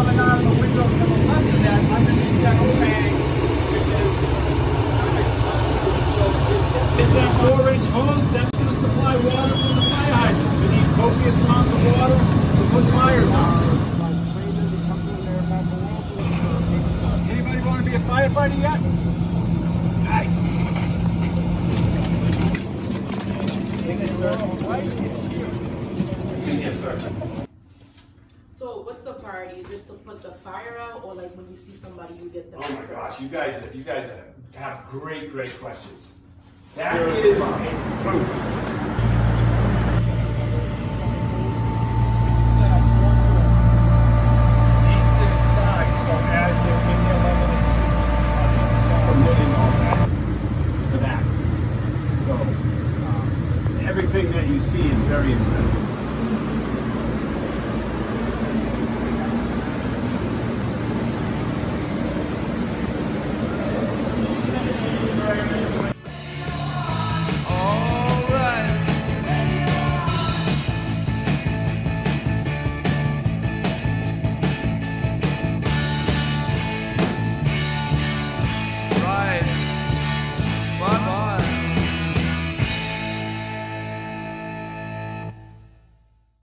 coming out of the window to the left of that, underneath that overhang, which is that 4-inch hose that's going to supply water from the fire hydrant. We need copious amounts of water to put fires out. Anybody want to be a firefighter yet? Nice. Yes, sir. So what's the priority? Is it to put the fire out, or like when you see somebody, you get them? Oh my gosh, you guys have great questions. That is a group. These sit inside, so as they're in the elevator suits, permitting all that for that. So everything that you see is very impressive.